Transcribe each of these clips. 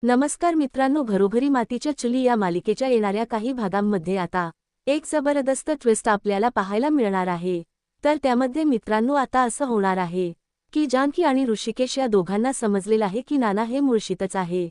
नमस्कार मित्रांनो, घरोघरी मातीच्या चुली या मालिकेच्या येणाऱ्या काही भागांमध्ये आता एक जबरदस्त ट्विस्ट आपल्याला पाहायला मिळणार आहे। तर त्यामध्ये मित्रांनो आता असं होणार आहे की जानकी आणि ऋषिकेश या दोघांना समजलेलं आहे की नाना हे मुळशीतच आहे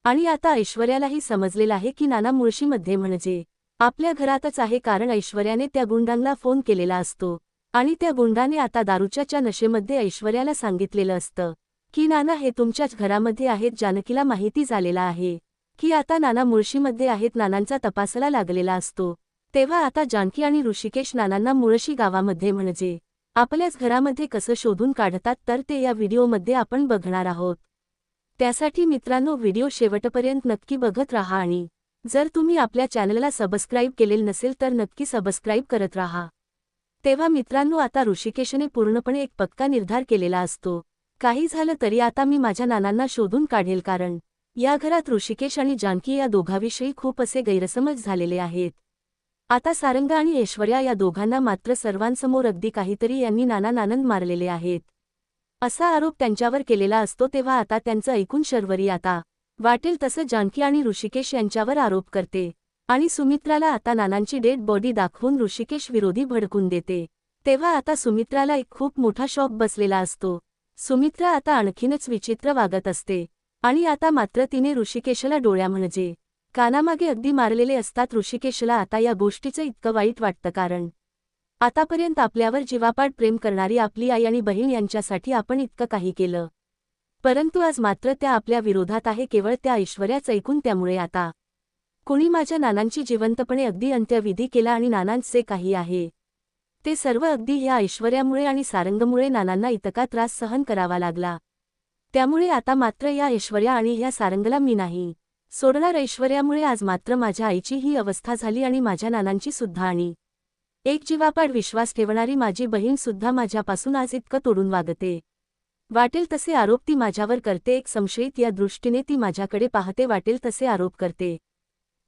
आणि आता ऐश्वर्यालाही समजलेलं आहे की नाना मुळशीमध्ये म्हणजे आपल्या घरातच आहे, कारण ऐश्वर्याने त्या गुंडांना फोन केलेला असतो आणि त्या गुंडाने आता दारूच्या नशेमध्ये ऐश्वर्याला सांगितलेलं असतं की नाना हे तुमच्याच घरामध्ये आहेत। जानकीला माहिती झालेला आहे की आता नाना मुळशीमध्ये आहेत, नानांचा तपासला लागलेला असतो। तेव्हा आता जानकी आणि ऋषिकेश नानांना मुळशी गावामध्ये म्हणजे आपल्याच घरामध्ये कसं शोधून काढतात तर ते या व्हिडिओमध्ये आपण बघणार आहोत। त्यासाठी मित्रांनो व्हिडिओ शेवटपर्यंत नक्की बघत राहा आणि जर तुम्ही आपल्या चॅनलला सबस्क्राईब केलेलं नसेल तर नक्की सबस्क्राईब करत राहा। तेव्हा मित्रांनो आता ऋषिकेशने पूर्णपणे एक पक्का निर्धार केलेला असतो, काही झालं तरी आता मी माझ्या नानांना शोधून काढेल, कारण या घरात ऋषिकेश आणि जानकी या दोघांविषयी खूप असे गैरसमज झालेले आहेत। आता सारंग आणि ऐश्वर्या या दोघांना मात्र सर्वांसमोर अगदी काहीतरी यांनी नानंद मारलेले आहेत असा आरोप त्यांच्यावर केलेला असतो। तेव्हा आता त्यांचं ऐकून शर्वरी आता वाटेल तसं जानकी आणि ऋषिकेश यांच्यावर आरोप करते आणि सुमित्राला आता नानांची डेड बॉडी दाखवून ऋषिकेश विरोधी भडकून देते। तेव्हा आता सुमित्राला एक खूप मोठा शॉक बसलेला असतो। सुमित्रा आता आणखीनच विचित्र वागत असते आणि आता मात्र तिने ऋषिकेशला डोळ्या म्हणजे कानामागे अगदी मारलेले असतात। ऋषिकेशला आता या गोष्टीचं इतकं वाईट वाटतं, कारण आतापर्यंत आपल्यावर जीवापाड प्रेम करणारी आपली आई आणि बहीण यांच्यासाठी आपण इतकं काही केलं, परंतु आज मात्र त्या आपल्या विरोधात आहे, केवळ त्या ऐश्वर्याच ऐकून। त्यामुळे आता कुणी माझ्या नानांची जिवंतपणे अगदी अंत्यविधी केला आणि नानांचे काही आहे ते सर्व अगदी ह्या ऐश्वर्यामुळे आणि सारंगमुळे नानांना इतका त्रास सहन करावा लागला। त्यामुळे आता मात्र या ऐश्वर्या आणि ह्या सारंगला मी नाही सोडणार। ऐश्वर्यामुळे आज मात्र माझ्या आईची ही अवस्था झाली आणि माझ्या नानांची सुद्धा, आणि एक जीवापाड विश्वास ठेवणारी माझी बहीण सुद्धा माझ्यापासून आज इतकं तोडून वागते। वाटेल तसे आरोप ती माझ्यावर करते, एक संशयित या दृष्टीने ती माझ्याकडे पाहते, वाटेल तसे आरोप करते।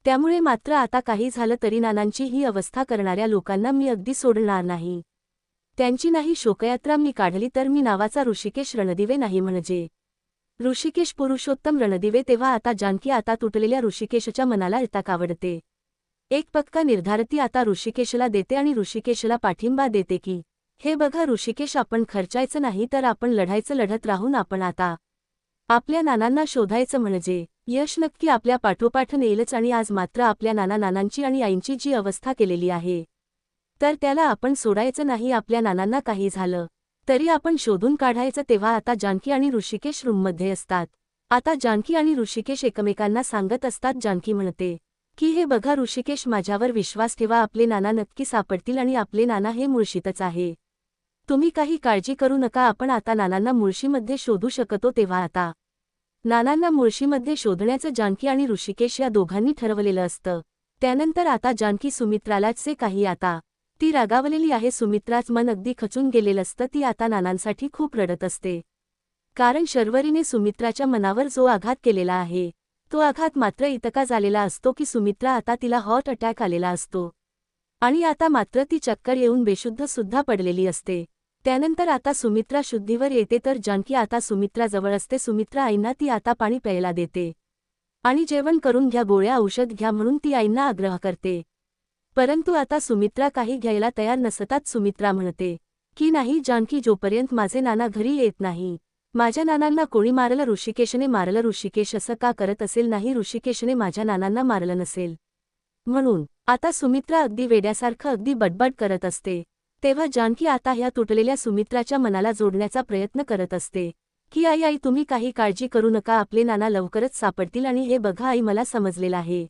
त्यामुळे मात्र आता काही झालं तरी नानांची ही अवस्था करणाऱ्या लोकांना मी अगदी सोडणार नाही। त्यांची नाही शोकयात्रा मी काढली तर मी नावाचा ऋषिकेश रणदिवे नाही, म्हणजे ऋषिकेश पुरुषोत्तम रणदिवे। तेव्हा आता जानकी आता तुटलेल्या ऋषिकेशच्या मनाला आवडते। एक पक्का निर्धार ती आता ऋषिकेशला देते आणि ऋषिकेशला पाठिंबा देते की हे बघा ऋषिकेश, आपण खर्चायचं नाही तर आपण लढायचं, लढत राहून आपण आता आपल्या नानांना शोधायचं, म्हणजे यश नक्की आपल्या पाठोपाठ नेईलच। आणि आज मात्र आपल्या नानांची आणि आईंची जी अवस्था केलेली आहे तर त्याला आपण सोडायचं नाही। आपल्या नानांना काही झालं तरी आपण शोधून काढायचं। तेव्हा आता जानकी आणि ऋषिकेश रूममध्ये असतात। आता जानकी आणि ऋषिकेश एकमेकांना सांगत असतात। जानकी म्हणते की हे बघा ऋषिकेश, माझ्यावर विश्वास ठेवा, आपले नाना नक्की सापडतील आणि आपले नाना हे मुळशीतच आहे, तुम्ही काही काळजी करू नका, आपण आता नानांना मुळशीमध्ये शोधू शकतो। तेव्हा आता नानांना मुळशीमध्ये शोधण्याचं जानकी आणि ऋषिकेश या दोघांनी ठरवलेलं असतं। त्यानंतर आता जानकी सुमित्रालाच जे काही आता ती रागावलेली आहे, सुमित्राच मन अगदी खचून गेलेलं असतं। ती आता नानांसाठी खूप रडत असते, कारण शर्वरीने सुमित्राच्या मनावर जो आघात केलेला आहे तो आघात मात्र इतका झालेला असतो की सुमित्रा आता तिला हार्ट अटॅक आलेला असतो आणि आता मात्र ती चक्कर येऊन बेशुद्ध सुद्धा पडलेली असते। त्यानंतर आता सुमित्रा शुद्धीवर येते तर जानकी आता सुमित्रा जवळ असते। सुमित्रा आईंना ती आता पाणी प्यायला देते आणि जेवण करून घ्या, गोळ्या औषध घ्या म्हणून ती आईंना आग्रह करते, परंतु आता सुमित्रा काही घ्यायला तयार नसतात। सुमित्रा म्हणते की नाही जानकी, जोपर्यंत माझे नाना घरी येत नाही माझ्या नानांना कोणी मारलं, ऋषिकेशने मारलं, ऋषिकेश असं का करत असेल, नाही ऋषिकेशने माझ्या नानांना मारलं नसेल म्हणून। आता सुमित्रा अगदी वेड्यासारखं अगदी बडबड करत असते। तेव्हा जानकी आता ह्या तुटलेल्या सुमित्राच्या मनाला जोडण्याचा प्रयत्न करत असते की आई आई, तुम्ही काही काळजी करू नका, आपले नाना लवकरच सापडतील आणि हे बघा आई, मला समजलेलं आहे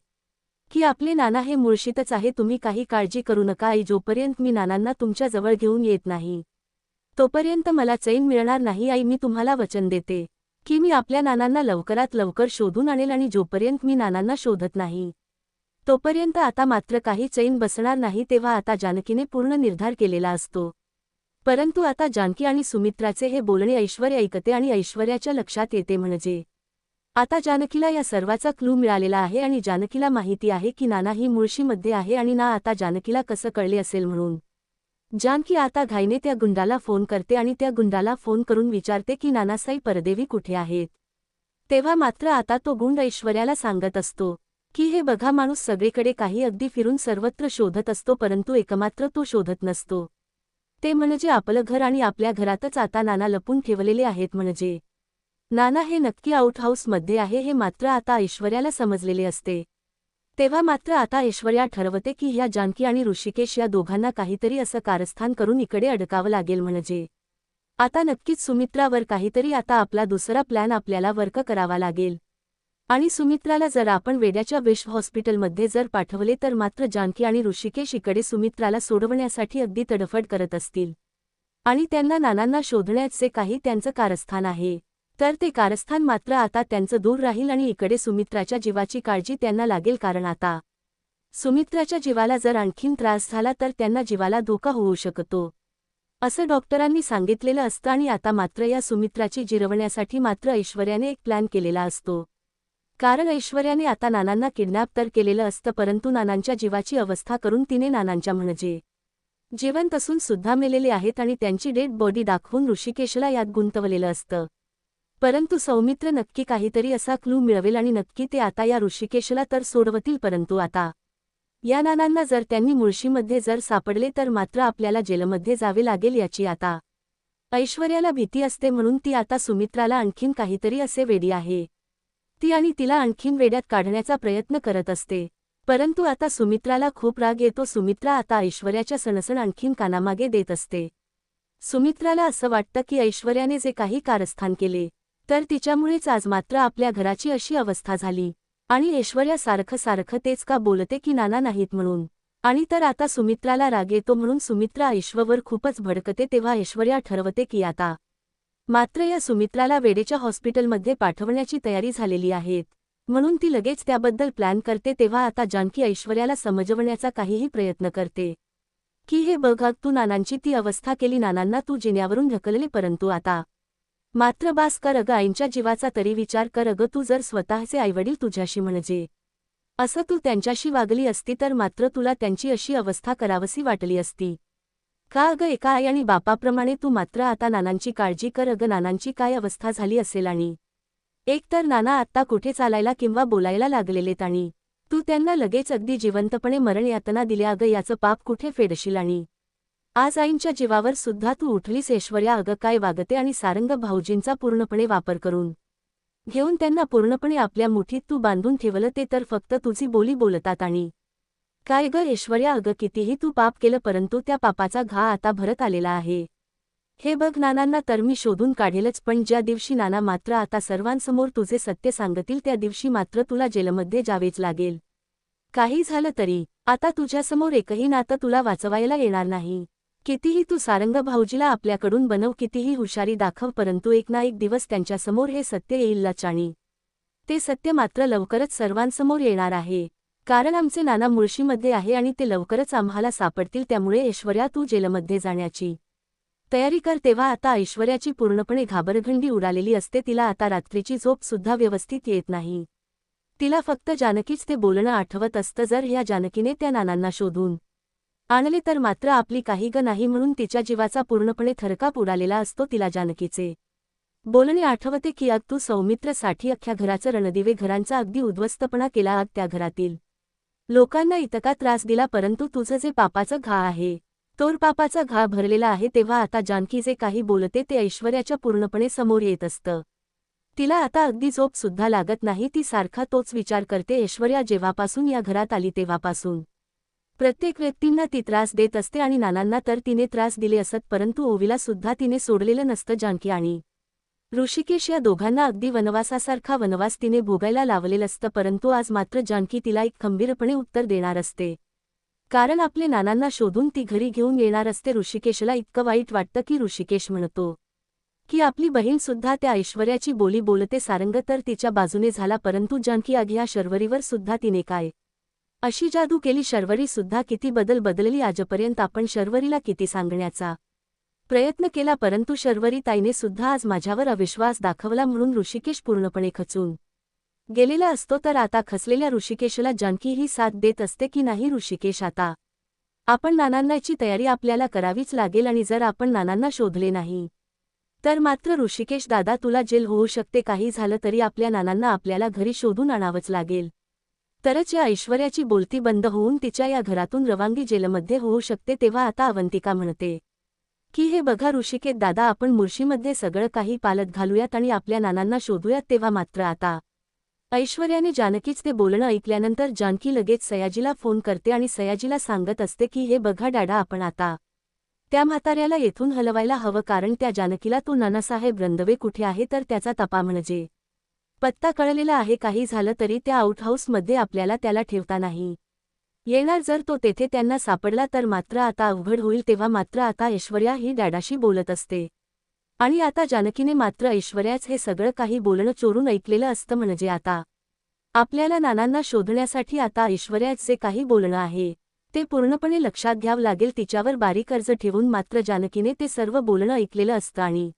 की आपले नाना हे मुळशीतच आहे, तुम्ही काही काळजी करू नका आई, जोपर्यंत मी नानांना तुमच्या जवळ घेऊन येत नाही तोपर्यंत मला चैन मिळणार नाही आई, मी तुम्हाला वचन देते की मी आपल्या नानांना लवकरात लवकर शोधून आणेल आणि जोपर्यंत मी नानांना शोधत नाही तोपर्यंत आता मात्र काही चैन बसणार नाही। तेव्हा आता जानकीने पूर्ण निर्धार केलेला असतो, परंतु आता जानकी आणि सुमित्राचे हे बोलणे ऐश्वर्या ऐकते आणि ऐश्वर्याच्या लक्षात येते, म्हणजे आता जानकीला या सर्वाचा क्लू मिळालेला आहे आणि जानकीला माहिती आहे की नाना ही मुळशीमध्ये आहे आणि ना आता जानकीला कसं कळले असेल म्हणून जानकी आता घाईने त्या गुंडाला फोन करते आणि त्या गुंडाला फोन करून विचारते की नानासाई परदेवी कुठे आहेत। तेव्हा मात्र आता तो गुंड ऐश्वर्याला सांगत असतो की हे बघा, माणूस सगळीकडे काही अगदी फिरून सर्वत्र शोधत असतो, परंतु एकमात्र तो शोधत नसतो. ते म्हणजे आपलं घर, आणि आपल्या घरातच आता नाना लपून ठेवलेले आहेत. म्हणजे नाना हे नक्की आउट हाऊसमध्ये आहे हे मात्र आता ऐश्वर्याला समजलेले असते. तेव्हा मात्र आता ऐश्वर्या ठरवते की ह्या जानकी आणि ऋषिकेश या दोघांना काहीतरी असं कारस्थान करून इकडे अडकावं लागेल. म्हणजे आता नक्कीच सुमित्रावर काहीतरी आता आपला दुसरा प्लॅन आपल्याला वर्क करावा लागेल. आणि सुमित्राला जर आपण वेड्याच्या विश हॉस्पिटलमध्ये जर पाठवले तर मात्र जानकी आणि ऋषिकेश इकडे सुमित्राला सोडवण्यासाठी अगदी तडफड करत असतील. आणि त्यांना नानांना शोधण्याचे काही त्यांचं कारस्थान आहे, तर ते कारस्थान मात्र आता त्यांचं दूर राहील आणि इकडे सुमित्राच्या जीवाची काळजी त्यांना लागेल. कारण आता सुमित्राच्या जीवाला जर आणखीन त्रास झाला तर त्यांना जीवाला धोका होऊ शकतो असं डॉक्टरांनी सांगितलेलं असतं. आणि आता मात्र या सुमित्राची जिरवण्यासाठी मात्र ऐश्वर्याने एक प्लॅन केलेला असतो. कारण ऐश्वर्याने आता नानांना किडनॅप तर केलेलं असतं, परंतु नानांच्या जीवाची अवस्था करून तिने नानांच्या म्हणजे जिवंत असून सुद्धा मेलेले आहेत आणि त्यांची डेड बॉडी दाखवून ऋषिकेशला यात गुंतवलेलं असतं. परंतु सौमित्र नक्की काहीतरी असा क्लू मिळवेल आणि नक्की ते आता या ऋषिकेशला तर सोडवतील. परंतु आता या नानांना जर त्यांनी मुळशीमध्ये जर सापडले तर मात्र आपल्याला जेलमध्ये जावे लागेल याची आता ऐश्वर्याला भीती असते. म्हणून ती आता सुमित्राला आणखीन काहीतरी असे वेडी आहे ती, आणि तिला आणखीन वेड्यात काढण्याचा प्रयत्न करत असते. परंतु आता सुमित्राला खूप राग येतो. सुमित्रा आता ऐश्वर्याच्या सणसण आणखीन कानामागे देत असते. सुमित्राला असं वाटतं की ऐश्वर्याने जे काही कारस्थान केले तर तिच्यामुळेच आज मात्र आपल्या घराची अशी अवस्था झाली. आणि ऐश्वर्या सारखं सारखं तेच का बोलते की नाना नाहीत म्हणून. आणि तर आता सुमित्राला राग येतो म्हणून सुमित्रा ऐश्वर्यावर खूपच भडकते. तेव्हा ऐश्वर्या ठरवते की आता मात्र या सुमित्राला वेडेच्या हॉस्पिटलमध्ये पाठवण्याची तयारी झालेली आहे, म्हणून ती लगेच त्याबद्दल प्लॅन करते. तेव्हा आता जानकी ऐश्वर्याला समजवण्याचा काहीही प्रयत्न करते की हे बघ, तू नानांची ती अवस्था केली, नानांना तू जिन्यावरून ढकलले, परंतु आता मात्र बास कर अगं, आईंच्या जीवाचा तरी विचार कर अगं. तू जर स्वतःचे आईवडील तुझ्याशी म्हणजे असं तू त्यांच्याशी वागली असती तर मात्र तुला त्यांची अशी अवस्था करावसी वाटली असती का अगं? एका आई आणि बापाप्रमाणे तू मात्र आता नानांची काळजी कर अगं. नानांची काय अवस्था झाली असेल, आणि एक तर नाना आत्ता कुठे चालायला किंवा बोलायला लागलेलेत आणि तू त्यांना लगेच अगदी जिवंतपणे मरण यातना दिल्या अगं. याचं पाप कुठे फेडशील? आणि आज आईंच्या जीवावर सुद्धा तू उठलीस ऐश्वर्या अगं. काय वागते? आणि सारंग भाऊजींचा पूर्णपणे वापर करून घेऊन त्यांना पूर्णपणे आपल्या मुठीत तू बांधून ठेवलं, ते तर फक्त तुझी बोली बोलतात. आणि काय ग ऐश्वर्या अगं, कितीही तू पाप केलं परंतु त्या पापाचा घा आता भरत आलेला आहे. हे बघ, नानांना तर मी शोधून काढेलच, पण ज्या दिवशी नाना मात्र आता सर्वांसमोर तुझे सत्य सांगतील त्या दिवशी मात्र तुला जेलमध्ये जावेच लागेल. काही झालं तरी आता तुझ्यासमोर एकही नातं तुला वाचवायला येणार नाही. कितीही तू सारंग भाऊजीला आपल्याकडून बनव, कितीही हुशारी दाखव, परंतु एक ना एक दिवस त्यांच्यासमोर हे सत्य येईलच. आणि ते सत्य मात्र लवकरच सर्वांसमोर येणार आहे. कारण आमचे नाना मुळशीमध्ये आहे आणि ते लवकरच आम्हाला सापडतील. त्यामुळे ऐश्वर्या तू जेलमध्ये जाण्याची तयारी कर. तेव्हा आता ऐश्वर्याची पूर्णपणे घाबरगंडी उडालेली असते. तिला आता रात्रीची झोप सुद्धा व्यवस्थित येत नाही. तिला फक्त जानकीच ते बोलणं आठवत असतं. जर ह्या जानकीने त्या नानांना शोधून आणले तर मात्र आपली काही ग नाही, म्हणून तिच्या जीवाचा पूर्णपणे थरकाप उडालेला असतो. तिला जानकीचे बोलणे आठवते की आज तू सौमित्रसाठी अख्ख्या घराचं रणदिवे घरांचा अगदी उद्ध्वस्तपणा केला, आज त्या घरातील लोकांना इतका त्रास दिला, परंतु तुझं जे पापाचं घा आहे तोर पापाचा घा भरलेला आहे. तेव्हा आता जानकी जे काही बोलते ते ऐश्वर्याच्या पूर्णपणे समोर येत असतं. तिला आता अगदी झोप सुद्धा लागत नाही. ती सारखा तोच विचार करते. ऐश्वर्या जेव्हापासून या घरात आली तेव्हापासून प्रत्येक व्यक्तींना ती त्रास देत असते आणि नानांना तर तिने त्रास दिले असत, परंतु ओवीला सुद्धा तिने सोडलेलं नसतं. जानकी आणि ऋषिकेश या दोघांना अगदी वनवासासारखा वनवास तिने भोगायला लावलेलं असतं. परंतु आज मात्र जानकी तिला एक खंबीरपणे उत्तर देणार असते, कारण आपले नानांना शोधून ती घरी घेऊन येणार असते. ऋषिकेशला इतकं वाईट वाटतं की ऋषिकेश म्हणतो की आपली बहीण सुद्धा त्या ऐश्वर्याची बोली बोलते. सारंग तर तिच्या बाजूने झाला, परंतु जानकी आग ह्या शर्वरीवर सुद्धा तिने काय अशी जादू केली. शर्वरी सुद्धा किती बदलली. आजपर्यंत आपण शर्वरीला किती सांगण्याचा प्रयत्न केला, परंतु शर्वरी ताईने सुद्धा आज माझ्यावर अविश्वास दाखवला, म्हणून ऋषिकेश पूर्णपणे खचून गेलेला असतो. तर आता खचलेल्या ऋषिकेशला जानकी ही साथ देत असते की नाही ऋषिकेश, आता आपण नानांनाची तयारी आपल्याला करावीच लागेल. आणि जर आपण नानांना शोधले नाही तर मात्र ऋषिकेश दादा तुला जेल होऊ शकते, काही झालं तरी आपल्या नानांना आपल्याला घरी शोधून आणावंच लागेल. तरच या ऐश्वर्याची बोलती बंद होऊन तिच्या या घरातून रवानगी जेलमध्ये होऊ शकते. तेव्हा आता अवंतिका म्हणते की हे बघा ऋषिकेश दादा, आपण मुळशीमध्ये सगळं काही पालत घालूयात आणि आपल्या नानांना शोधूयात. तेव्हा मात्र आता ऐश्वर्याने जानकीच ते बोलणं ऐकल्यानंतर जानकी लगेच सयाजीला फोन करते आणि सयाजीला सांगत असते की हे बघा डॅडा, आपण आता त्या म्हाताऱ्याला येथून हलवायला हवं, कारण त्या जानकीला तो नानासाहेब रंधवे कुठे आहे तर त्याचा तपा म्हणजे पत्ता कळलेला आहे. काही झालं तरी त्या आउटहाऊसमध्ये आपल्याला त्याला ठेवता नाही येणार. जर तो तेथे त्यांना सापडला तर मात्र आता अवघड होईल. तेव्हा मात्र आता ऐश्वर्या ही डॅडाशी बोलत असते आणि आता जानकीने मात्र ऐश्वर्याच हे सगळं काही बोलणं चोरून ऐकलेलं असतं. म्हणजे आता आपल्याला नानांना शोधण्यासाठी आता ऐश्वर्याच जे काही बोलणं आहे ते पूर्णपणे लक्षात घ्यावं लागेल. तिच्यावर बारीक कर्ज ठेवून मात्र जानकीने ते सर्व बोलणं ऐकलेलं असतं आणि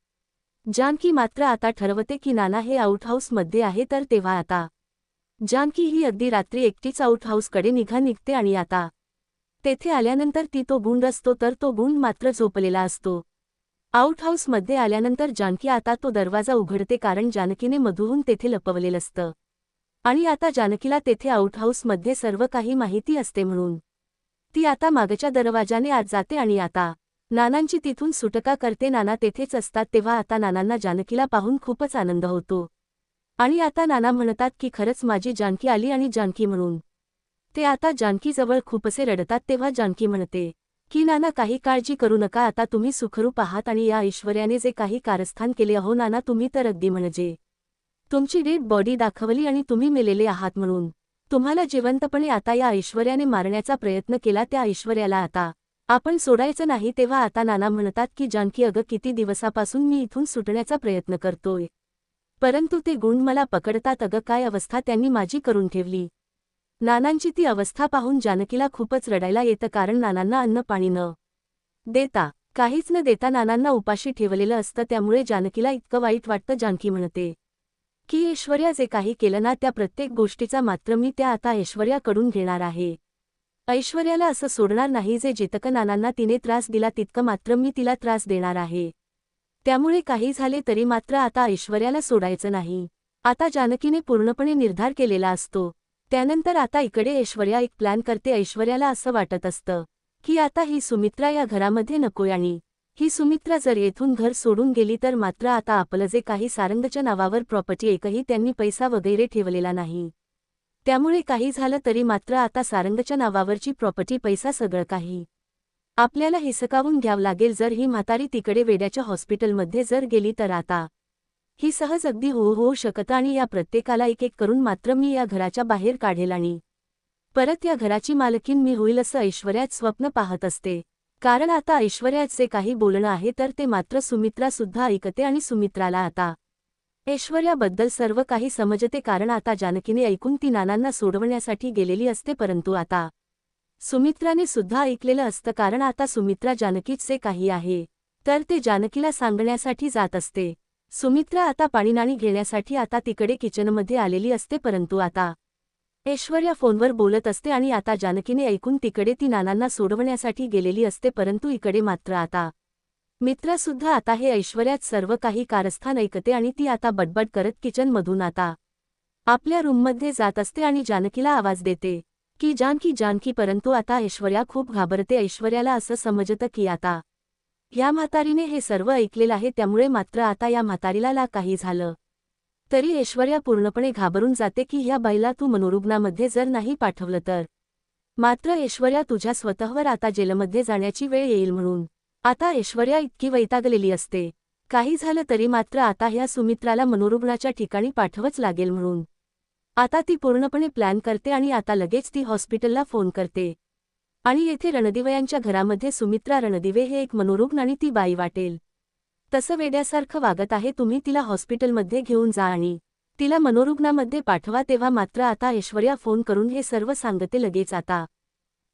जानकी मात्र आता ठरवते की नाना हे आउटहाऊसमध्ये आहे. तर तेव्हा आता जानकी ही अगदी रात्री एकटीच आउटहाऊसकडे निघते आणि आता तेथे आल्यानंतर ती तो गुंड असतो तर तो गुंड मात्र झोपलेला असतो. आउटहाऊसमध्ये आल्यानंतर जानकी आता तो दरवाजा उघडते, कारण जानकीने मधूहून तेथे लपवलेलं असतं आणि आता जानकीला तेथे आउटहाऊसमध्ये सर्व काही माहिती असते. म्हणून ती आता मागच्या दरवाजाने आत जाते आणि आता नानांची तिथून सुटका करते. नाना तेथेच असतात. तेव्हा आता नानांना जानकीला पाहून खूपच आनंद होतो आणि आता नाना म्हणतात की खरंच माझी जानकी आली आणि जानकी म्हणून ते आता जानकीजवळ खूपसे रडतात. तेव्हा जानकी म्हणते की नाना, काही काळजी करू नका, आता तुम्ही सुखरूप आहात आणि या ऐश्वर्याने जे काही कारस्थान केले अहो नाना, तुम्ही तर अगदी म्हणजे तुमची डेड बॉडी दाखवली आणि तुम्ही मेलेले आहात म्हणून तुम्हाला जिवंतपणे आता या ऐश्वर्याने मारण्याचा प्रयत्न केला. त्या ऐश्वर्याला आता आपण सोडायचं नाही. तेव्हा आता नाना म्हणतात की जानकी, अगं किती दिवसापासून मी इथून सुटण्याचा प्रयत्न करतोय, परंतु ते गुंड मला पकडतात. अगं काय अवस्था त्यांनी माझी करून ठेवली. नानांची ती अवस्था पाहून जानकीला खूपच रडायला येतं, कारण नानांना अन्न पाणी न देता, काहीच न देता नानांना उपाशी ठेवलेलं असतं. त्यामुळे जानकीला इतकं वाईट वाटतं. जानकी म्हणते की ऐश्वर्या जे काही केलं ना, त्या प्रत्येक गोष्टीचा मात्र मी त्या आता ऐश्वर्याकडून घेणार आहे. ऐश्वर्याला असं सोडणार नाही. जे जितकं नानांना तिने त्रास दिला तितकं मात्र मी तिला त्रास देणार आहे. त्यामुळे काही झाले तरी मात्र आता ऐश्वर्याला सोडायचं नाही. आता जानकीने पूर्णपणे निर्धार केलेला असतो. त्यानंतर आता इकडे ऐश्वर्या एक प्लॅन करते. ऐश्वर्याला असं वाटत असतं की आता ही सुमित्रा या घरामध्ये नकोय आणि ही सुमित्रा जर येथून घर सोडून गेली तर मात्र आता आपलं जे काही सारंगच्या नावावर प्रॉपर्टी, एकही त्यांनी पैसा वगैरे ठेवलेला नाही. त्यामुळे काही झालं तरी मात्र आता सारंगच्या नावावरची प्रॉपर्टी, पैसा सगळं काही आपल्याला हिसकावून घ्यावं लागेल. जर ही म्हातारी तिकडे वेड्याच्या हॉस्पिटलमध्ये जर गेली तर आता ही सहज अगदी होऊ शकतं आणि या प्रत्येकाला एक एक करून मात्र मी या घराच्या बाहेर काढेल आणि परत या घराची मालकीण मी होईल असं ऐश्वर्याच स्वप्न पाहत असते. कारण आता ऐश्वर्याच जे काही बोलणं आहे तर ते मात्र सुमित्रा सुद्धा ऐकते आणि सुमित्राला आता ऐश्वर्याबद्दल सर्व काही समजते. कारण आता जानकीने ऐकून ती नानांना सोडवण्यासाठी गेलेली असते, परंतु आता सुमित्राने सुद्धा ऐकलेलं असतं. कारण आता सुमित्रा जानकीच जे काही आहे तर ते जानकीला सांगण्यासाठी जात असते. सुमित्रा आता पाणीनाणी घेण्यासाठी आता तिकडे किचनमध्ये आलेली असते, परंतु आता ऐश्वर्या फोनवर बोलत असते आणि आता जानकीने ऐकून तिकडे ती नानांना सोडवण्यासाठी गेलेली असते. परंतु इकडे मात्र आता मित्रसुद्धा आता हे ऐश्वर्यात सर्व काही कारस्थान ऐकते आणि ती आता बडबड करत किचनमधून आता आपल्या रूममध्ये जात असते आणि जानकीला आवाज देते की जानकी जानकी. परंतु आता ऐश्वर्या खूप घाबरते. ऐश्वर्याला असं समजतं की आता या म्हातारीने हे सर्व ऐकलेलं आहे, त्यामुळे मात्र आता या म्हातारीला काही झालं तरी ऐश्वर्या पूर्णपणे घाबरून जाते की ह्या बाईला तू मनोरुग्णामध्ये जर नाही पाठवलं तर मात्र ऐश्वर्या तुझ्या स्वतःवर आता जेलमध्ये जाण्याची वेळ येईल. म्हणून आता ऐश्वर्या इतकी वैतागलेली असते. काही झालं तरी मात्र आता ह्या सुमित्राला मनोरुग्णाच्या ठिकाणी पाठवच लागेल. म्हणून आता ती पूर्णपणे प्लॅन करते आणि आता लगेच ती हॉस्पिटलला फोन करते आणि येथे रणदिवे घरामध्ये सुमित्रा रणदिवे हे एक मनोरुग्ण आणि ती बाई वाटेल तसं वेड्यासारखं वागत आहे. तुम्ही तिला हॉस्पिटलमध्ये घेऊन जा आणि तिला मनोरुग्णामध्ये पाठवा. तेव्हा मात्र आता ऐश्वर्या फोन करून हे सर्व सांगते. लगेच आता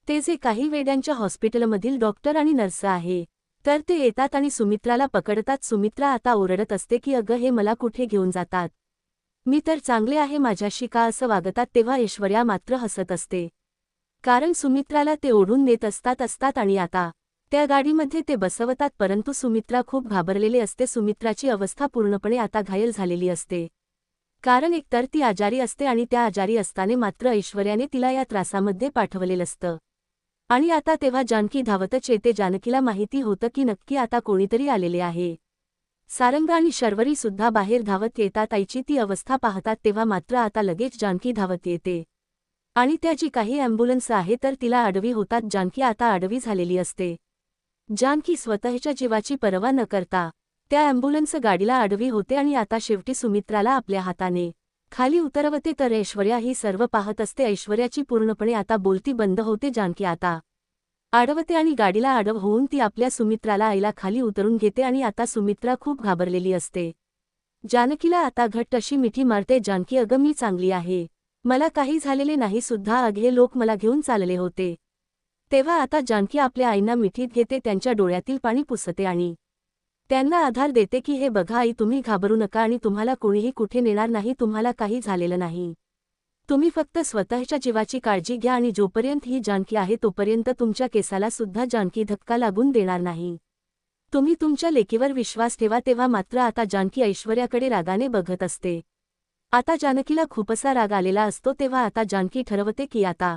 ते जे काही वेड्यांच्या हॉस्पिटलमधील डॉक्टर आणि नर्स आहे तर ते येतात आणि सुमित्राला पकडतात. सुमित्रा आता ओरडत असते की अगं हे मला कुठे घेऊन जातात, मी तर चांगले आहे, माझ्याशी का असं वागतात. तेव्हा ऐश्वर्या मात्र हसत असते कारण सुमित्राला ते ओढून नेत असतात आणि आता त्या गाडीमध्ये ते बसवतात, परंतु सुमित्रा खूप घाबरलेली असते. सुमित्राची अवस्था पूर्णपणे आता घायल झालेली असते, कारण एकतर ती आजारी असते आणि त्या आजारी असताना मात्र ऐश्वर्याने तिला या त्रासामध्ये पाठवलेलं असतं. आणि आता तेव्हा जानकी धावतच येते. जानकीला माहिती होतं की नक्की आता कोणीतरी आलेले आहे. सारंग आणि शर्वरी सुद्धा बाहेर धावत येतात. आईची ती अवस्था पाहतात तेव्हा मात्र आता लगेच जानकी धावत येते आणि त्या जी काही ॲम्ब्युलन्स आहे तर तिला आडवी होतात. जानकी आता आडवी झालेली असते. जानकी स्वतःच्या जीवाची पर्वा न करता त्या ॲम्ब्युलन्स गाडीला आडवी होते आणि आता शेवटी सुमित्राला आपल्या हाताने खाली उतरवते. तर ऐश्वर्या ही सर्व पाहत असते. ऐश्वर्याची पूर्णपणे आता बोलती बंद होते. जानकी आता आडवते आणि गाडीला आडव होऊन ती आपल्या सुमित्राला आईला खाली उतरून घेते आणि आता सुमित्रा खूप घाबरलेली असते. जानकीला आता घट्ट अशी मिठी मारते. जानकी, अगं मी चांगली आहे, मला काही झालेले नाही सुद्धा. हे लोक मला घेऊन चालले होते. तेव्हा आता जानकी आपल्या आईंना मिठीत घेते, त्यांच्या डोळ्यातील पाणी पुसते आणि त्यांना आधार देते की हे बघा आई, तुम्ही घाबरू नका आणि तुम्हाला कोणीही कुठे नेणार नाही. तुम्हाला काही झालेलं नाही. तुम्ही फक्त स्वतःच्या जीवाची काळजी घ्या आणि जोपर्यंत ही जानकी आहे तोपर्यंत तुमच्या केसाला सुद्धा जानकी धक्का लागून देणार नाही. तुम्ही तुमच्या लेकीवर विश्वास ठेवा. तेव्हा मात्र आता जानकी ऐश्वर्याकडे रागाने बघत असते. आता जानकीला खूपसा राग आलेला असतो. तेव्हा आता जानकी ठरवते की आता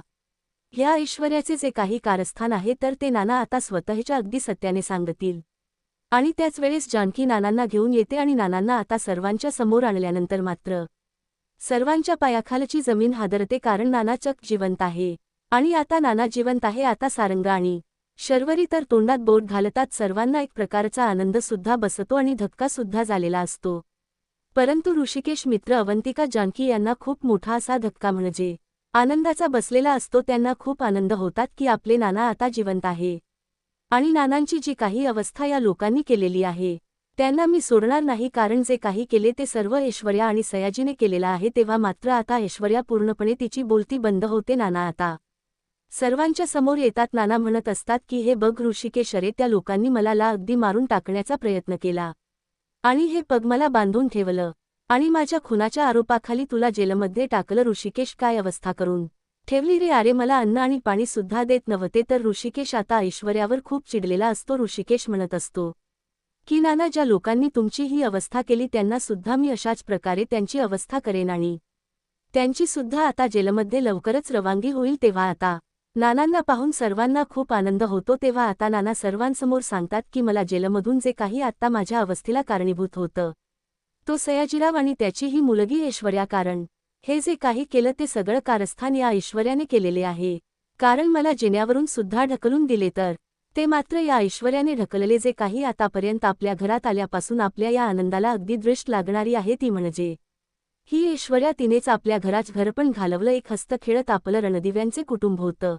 ह्या ऐश्वर्याचे जे काही कारस्थान आहे तर ते नाना आता स्वतःच्या अगदी सत्याने सांगतील. आणि त्याच वेळेस जानकी नानांना घेऊन येते आणि नानांना आता सर्वांच्या समोर आणल्यानंतर मात्र सर्वांच्या पायाखालची जमीन हादरते, कारण नाना चक्क जिवंत आहे. आणि आता नाना जिवंत आहे. आता सारंग आणि शर्वरी तर तोंडात बोट घालतात. सर्वांना एक प्रकारचा आनंद सुद्धा बसतो आणि धक्का सुद्धा झालेला असतो. परंतु ऋषिकेश, मित्र, अवंतिका, जानकी यांना खूप मोठा असा धक्का म्हणजे आनंदाचा बसलेला असतो. त्यांना खूप आनंद होतात की आपले नाना आता जिवंत आहे आणि नानांची जी काही अवस्था या लोकांनी केलेली आहे त्यांना मी सोडणार नाही, कारण जे काही केले ते सर्व ऐश्वर्या आणि सयाजीने केलेलं आहे. तेव्हा मात्र आता ऐश्वर्या पूर्णपणे तिची बोलती बंद होते. नाना आता सर्वांच्या समोर येतात. नाना म्हणत असतात की हे बघ ऋषिकेश, अरे त्या लोकांनी मला अगदी मारून टाकण्याचा प्रयत्न केला आणि हे पग मला बांधून ठेवलं आणि माझ्या खुनाच्या आरोपाखाली तुला जेलमध्ये टाकलं. ऋषिकेश, काय अवस्था करून ठेवली रे. अरे मला अन्न आणि पाणी सुद्धा देत नव्हते. तर ऋषिकेश आता ऐश्वर्यावर खूप चिडलेला असतो. ऋषिकेश म्हणत असतो की नाना, ज्या लोकांनी तुमची ही अवस्था केली त्यांना सुद्धा मी अशाच प्रकारे त्यांची अवस्था करेन आणि त्यांची सुद्धा आता जेलमध्ये लवकरच रवानगी होईल. तेव्हा आता नानांना पाहून सर्वांना खूप आनंद होतो. तेव्हा आता नाना सर्वांसमोर सांगतात की मला जेलमधून जे काही आता माझ्या अवस्थेला कारणीभूत होतं तो सयाजीराव आणि त्याची ही मुलगी ऐश्वर्या, कारण हे जे काही केलं ते सगळं कारस्थान या ऐश्वर्याने केलेले आहे. कारण मला जिन्यावरून सुद्धा ढकलून दिले तर ते मात्र या ऐश्वर्याने ढकलले. जे काही आतापर्यंत आपल्या घरात आल्यापासून आपल्या या आनंदाला अगदी दृष्ट लागणारी आहे ती म्हणजे ही ऐश्वर्या. तिनेच आपल्या घरात घरपण घालवलं. एक हस्त खेळत आपलं रणदिव्यांचे कुटुंब होतं.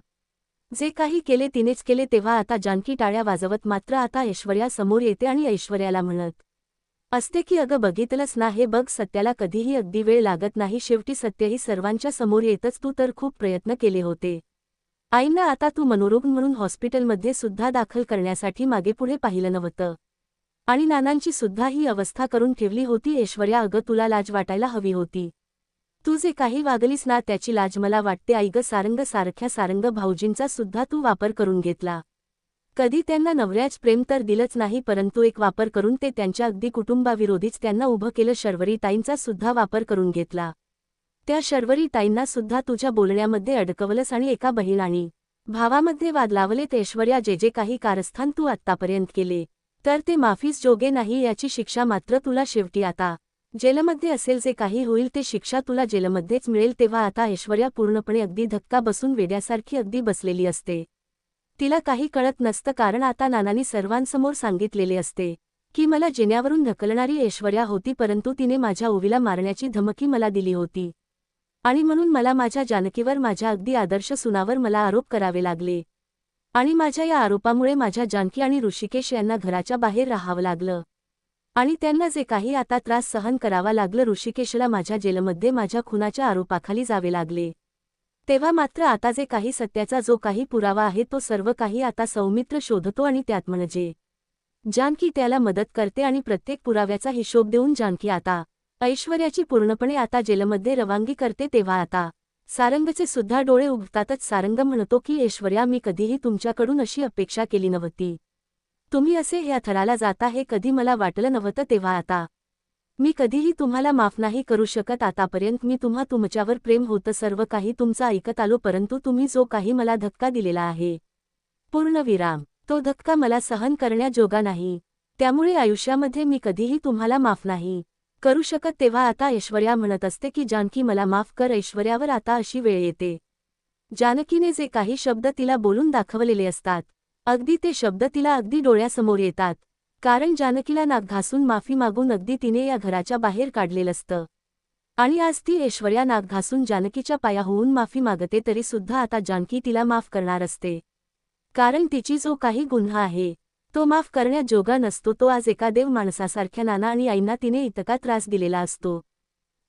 जे काही केले तिनेच केले. तेव्हा आता जानकी टाळ्या वाजवत मात्र आता ऐश्वर्या समोर येते आणि ऐश्वर्याला म्हणत असते की अगं बघितलंस ना, हे बघ, सत्याला कधीही अगदी वेळ लागत नाही. शेवटी सत्यही सर्वांच्या समोर येतच. तू तर खूप प्रयत्न केले होते. आईंना आता तू मनोरुग्ण म्हणून हॉस्पिटलमध्ये सुद्धा दाखल करण्यासाठी मागेपुढे पाहिलं नव्हतं आणि नानांची सुद्धा ही अवस्था करून ठेवली होती. ऐश्वर्या, अगं तुला लाज वाटायला हवी होती. तू जे काही वागलीस ना त्याची लाज मला वाटते. आई गं, सारंग सारख्या सारंग भाऊजींचा सुद्धा तू वापर करून घेतला. कधी त्यांना नवऱ्याच प्रेम तर दिलंच नाही, परंतु एक वापर करून ते त्यांच्या अगदी कुटुंबाविरोधीच त्यांना उभं केलं. शर्वरी ताईंचा सुद्धा वापर करून घेतला. त्या शर्वरी ताईंना सुद्धा तुझ्या बोलण्यामध्ये अडकवलंस आणि एका बहीण आणि भावामध्ये वाद लावलेत. ऐश्वर्या, जे काही कारस्थान तू आत्तापर्यंत केले तर ते माफीस जोगे नाही. याची शिक्षा मात्र तुला शेवटी आता जेलमध्ये असेल. जे काही होईल ते शिक्षा तुला जेलमध्येच मिळेल. तेव्हा आता ऐश्वर्या पूर्णपणे अगदी धक्का बसून वेड्यासारखी अगदी बसलेली असते. तिला काही कळत नसतं, कारण आता नानांनी सर्वांसमोर सांगितलेले असते की मला जिन्यावरून ढकलणारी ऐश्वर्या होती, परंतु तिने माझ्या ओवीला मारण्याची धमकी मला दिली होती आणि म्हणून मला माझ्या जानकीवर, माझ्या अगदी आदर्श सुनावर मला आरोप करावे लागले आणि माझ्या या आरोपामुळे माझ्या जानकी आणि ऋषिकेश यांना घराच्या बाहेर राहावं लागलं आणि त्यांना जे काही आता त्रास सहन करावा लागलं. ऋषिकेशला माझ्या जेलमध्ये माझ्या खुनाच्या आरोपाखाली जावे लागले. तेव्हा मात्र आता जे काही सत्याचा जो काही पुरावा आहे तो सर्व काही आता सौमित्र शोधतो आणि त्यात म्हणजे जानकी त्याला मदत करते आणि प्रत्येक पुराव्याचा हिशोब देऊन जानकी आता ऐश्वर्याची पूर्णपणे आता जेलमध्ये रवानगी करते. तेव्हा आता सारंगचे सुद्धा डोळे उघडतातच. सारंग म्हणतो की ऐश्वर्या, मी कधीही तुमच्याकडून अशी अपेक्षा केली नव्हती. तुम्ही असे ह्या थराला जाता हे कधी मला वाटलं नव्हतं. तेव्हा आता मी कधीही तुम्हाला माफ नाही करू शकत. आतापर्यंत मी तुमच्यावर प्रेम होतं, सर्व काही तुमचं ऐकत आलो, परंतु तुम्ही जो काही मला धक्का दिलेला आहे, पूर्णविराम, तो धक्का मला सहन करण्याजोगा नाही. त्यामुळे आयुष्यामध्ये मी कधीही तुम्हाला माफ नाही करू शकत. तेव्हा आता ऐश्वर्या म्हणत असते की जानकी मला माफ कर. ऐश्वर्यावर आता अशी वेळ येते, जानकीने जे काही शब्द तिला बोलून दाखवलेले असतात, अगदी ते शब्द तिला अगदी डोळ्यासमोर येतात. कारण जानकीला नाक घासून माफी मागून अगदी तिने या घराच्या बाहेर काढलेलं असतं. आणि आज ती ऐश्वर्या नाक घासून जानकीच्या पाया होऊन माफी मागते, तरी सुद्धा आता जानकी तिला माफ करणार असते. कारण तिची जो काही गुन्हा आहे तो माफ करण्याजोगा नसतो. तो आज एका देव माणसासारख्या नाना आणि आईंना तिने इतका त्रास दिलेला असतो.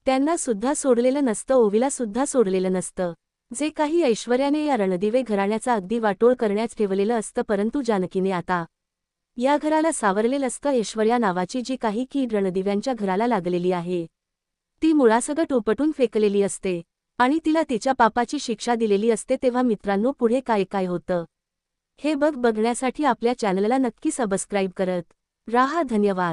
त्यांना सुद्धा सोडलेलं नसतं, ओवीला सुद्धा सोडलेलं नसतं. जे काही ऐश्वर्याने या रणदिवे घराण्याचा अगदी वाटोळ करण्यास ठेवलेलं असतं, परंतु जानकीने आता या घराला सावरलेलं असतं. ऐश्वर्या नावाची जी काही कीड रणदिव्यांच्या घराला लागलेली आहे, ती मुळासकट उपटून फेकलेली असते आणि तिला तिच्या पापाची शिक्षा दिलेली असते. तेव्हा मित्रांनो, पुढे काय काय होतं हे बघण्यासाठी आपल्या चॅनलला नक्की सबस्क्राईब करत राहा. धन्यवाद.